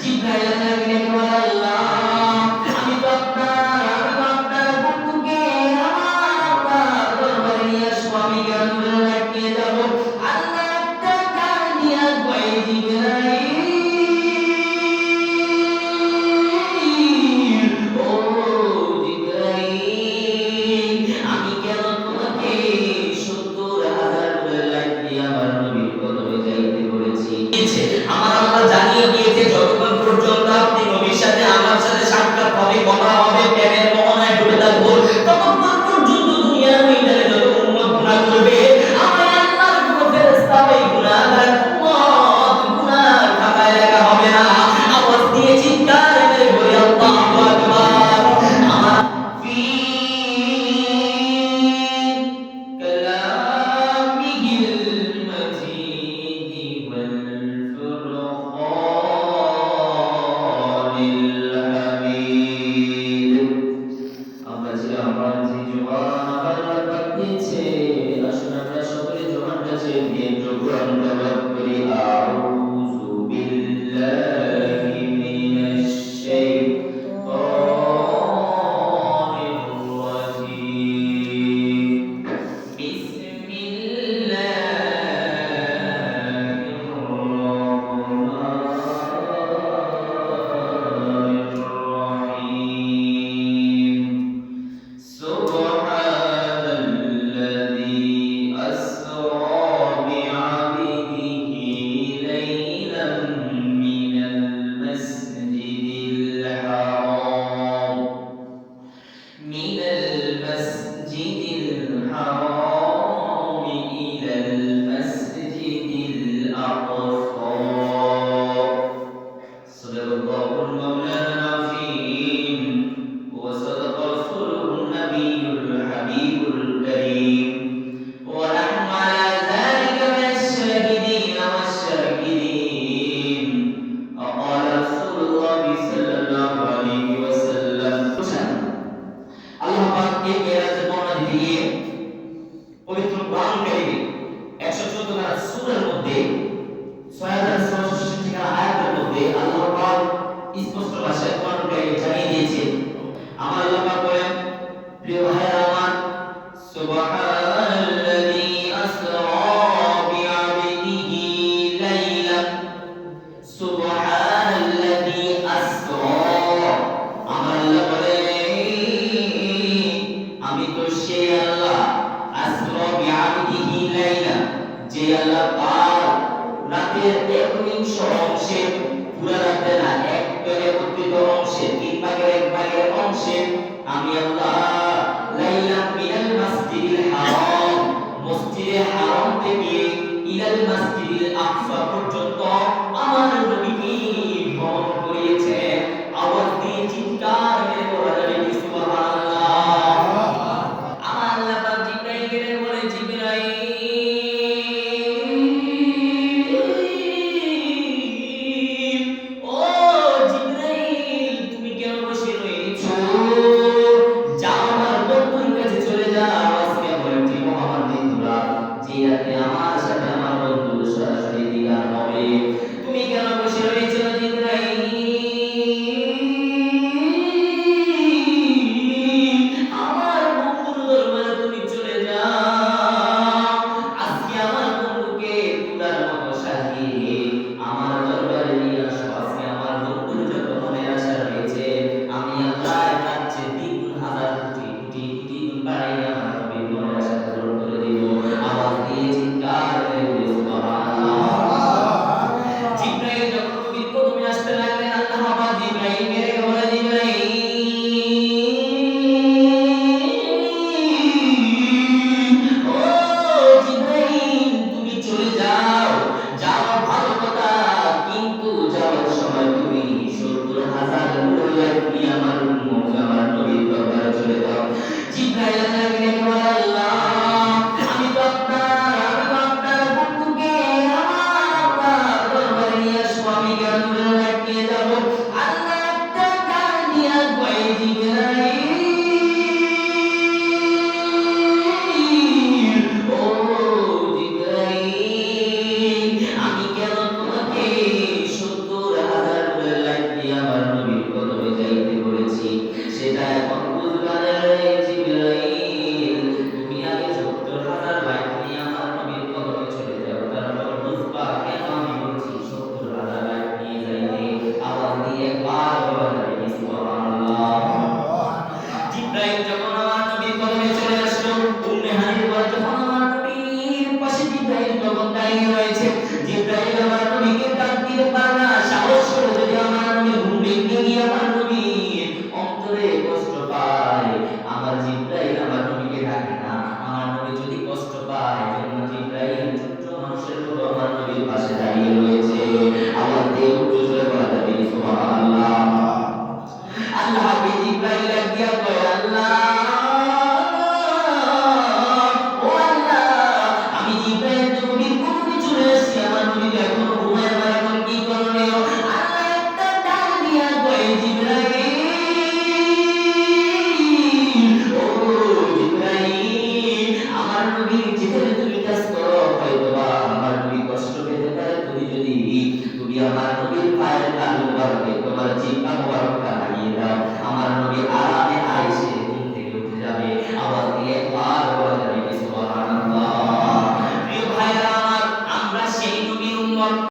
জিবরাইল আমিনকে বলে আল্লাহ আমি তো আপনার বন্ধুকে আমার দরবারে নিয়ে আসবো, আমি কেন দূরে রাখিয়ে যাব? আল্লাহ একটা গান দিয়া কয় জিবরাইল, ও জিবরাইল, আমি কেন তোমাকে 70,000 লাইট দিয়ে আমার নবীর কদমে যাইতে বলেছি? আমার আল্লাহ জানিয়ে দিয়েছে যতক্ষণ পর্যন্ত আপনি নবীর সাথে আমার সাথে সাক্ষাৎ হবে, কথা হবে, প্রেমের মোহনায় ডুবে থাকবো, ততক্ষণ পর্যন্ত দুনিয়ার ময়দানে যত উম্মত গুনাহ করবে, আমার আল্লাহর কোন ফেরেশতা ওই গুনাহগার উম্মত গুনাহ খাতায় লেখা হবে না। আওয়াজ দিয়ে চিৎকার করে বলি আল্লাহু আকবার। আমার ফি কালামিহিল মাজিদ ওয়াল ফুরকানিল হামিদ। আমরা ছিলাম আমার যে জবান আল্লাহ পাক দিয়েছে, আসুন আমরা সকলে জবানটা ছেড়ে দিয়ে একটু কোরআন তেলাওয়াত করি। আউযু বিল্লাহি মিনাশ শাইতানির রাজীম। বিসমিল্লাহির রহমানির রহিম। সুবহানাল্লাযী আসরা বি'আবদিহি লাইলান মিনাল মাসজিদিল হারাম ইলাল মাসজিদিল আকসা। সাদাকাল্লাহুল মাওলানা আযীম ওয়া সাদাকা রাসূলুহুন নাবিয়্যুল হাবিবুল কারীম ওয়া নাহনু আলা যালিকা মিনাশ শাহিদিন ওয়াশ শাকিরিন। قال رسول الله صلى الله عليه وسلم আল্লাহ পাক এই মেরাজের বর্ণনা দিতে গিয়ে পবিত্র কোরআন কারীমে 114 টা সূরার মধ্যে 6066 টা আয়াতের মধ্যে আল্লাহ পাক স্পষ্ট ভাষায় কোরআন কারীমে জানিয়ে দিয়েছে। আমার আল্লাহ পাক বলেন, প্রিয় ভাইরা আমার, সুবহানাল্লাযী আসরা বি'আবদিহি লাইলান, সুবহানাল্লাযী আসরা, আমার আল্লাহ বলেন আমি তো সেই আল্লাহ, আসরা বি'আবদিহি লাইলা, যে আল্লাহ পাক রাতের 1/3 অংশে, পুরো রাতে না, একত্রিত অংশে, 3/1 অংশে আমি আল্লাহ লাইলা মিনাল মাসজিদিল হারাম, মসজিদে হারাম থেকে ইলাল মাসজিদিল আকসা পর্যন্ত আমার নবীকে ভ্রমণ করিয়েছে। আওয়াজ দিয়ে চিৎকার করে বলা যাবে কি সুবহানাল্লাহ। আমার আল্লাহ পাক জিবরাইলকে বলে, জিবরাইল, ও জিবরাইল, তুমি কেন বসে রয়েছো? যাও আমার বন্ধুর কাছে চলে যাও। আজকে আমার একটি মহান দিন, যে রাতে আমার সাথে আমার বন্ধুর সরাসরি দিদার হবে। তুমি কেন বসে রয়েছো জিবরাইল? আমার বন্ধুর দরবারে তুমি চলে যাও। আজকে আমার বন্ধুকে তুলার মতো সাজিয়ে আমার দরবারে নিয়ে আসো। আজকে আমার বন্ধুর যত মনে আশা রয়েছে, আমি আল্লাহ তার চেয়ে 3,000 কোটি কোটি কোটি গুণ বাড়াইয়া আমার নবীর মনের আশা পূরণ করে দিব। আওয়াজ দিয়ে চিৎকার করে বলি সুবহানাল্লাহ। জিবরাইল যখন নবীর কদমে আসতে লাগলেন, আল্লাহ পাক জিবরাইলকে বলে, জিবরাইল, ও জিবরাইল, তুমি চলে যাও। যাও ভালো কথা, কিন্তু যাওয়ার সময় তুমি 70,000 লাইট নিয়ে আমার উম্মত, আমার নবীর দরবারে চলে যাও। জিবরাইল আমিনকে বলে, আল্লাহ আমি তো আপনার বন্ধুকে আমার দরবারে নিয়ে আসবো, আমি কেন দূরে রাখিয়ে যাব? আল্লাহ একটা গান দিয়া কয় জিবরাইল, ও জিবরাইল, আমি কেন তোমাকে 70,000 লাইট নবীর কদমে যাইতে বলেছি, সেটা এখন বুঝবা না রে জিবরাইল। তুমি আগে ৭০,০০০ লাইন নিয়ে আমার নবীর কদমে চলে যাও, তারপর বুঝবা কেন আমি বলছি ৭০,০০০ লাইন নিয়ে যাইতে। আওয়াজ দিয়ে একবার বলা যাবে সুবহানাল্লাহ। জিবরাইল যখন আমার নবীর কদমে চলে আসলো, উম্মে হানির পর যখন আমার নবীর পাশে জিবরাইল তখন দাঁড়িয়ে রয়েছে, জিবরাইল আমার নবীকে ডাক দিতে পারে না। সাহস করে যদি আমার নবী ঘুম ভেঙে গিয়ে আমার নবীর অন্তরে কষ্ট পায়, আমার জিবরাইল আমার নবীকে ডাকে না। আমার নবী যদি কষ্ট পায়, জন্য জিবরাইল ছোট্ট মানুষের মতো আমার নবীর পাশে দাঁড়িয়ে রয়েছে। আওয়াজ দিয়ে উচ্চ স্বরে বলা যাবে সুবহানাল্লাহ। আল্লাহকে জিবরাইল ডাক দিয়া কয়, আল্লাহ ও আল্লাহ, আমি জিবরাইল নবীর কদমে চলে এসেছি, আমার নবী তো এখনো ঘুমায়, আমার এখন কি করণীয়? আল্লাহ একটা ডাক দিয়া কয়, জিবরাইল ও জিবরাইল, আমার নবীর যেখানে তুমি কাজ করো, হয়তোবা আমার নবী কষ্ট পেতে পারে, তুমি আমার নবীর পায়ের তালু মুবারকে তোমার জিহ্বা মুবারকটা লাগিয়ে দাও, আমার নবী আরামে আয়েশে ঘুম থেকে উঠে যাবে। আওয়াজ দিয়ে একবার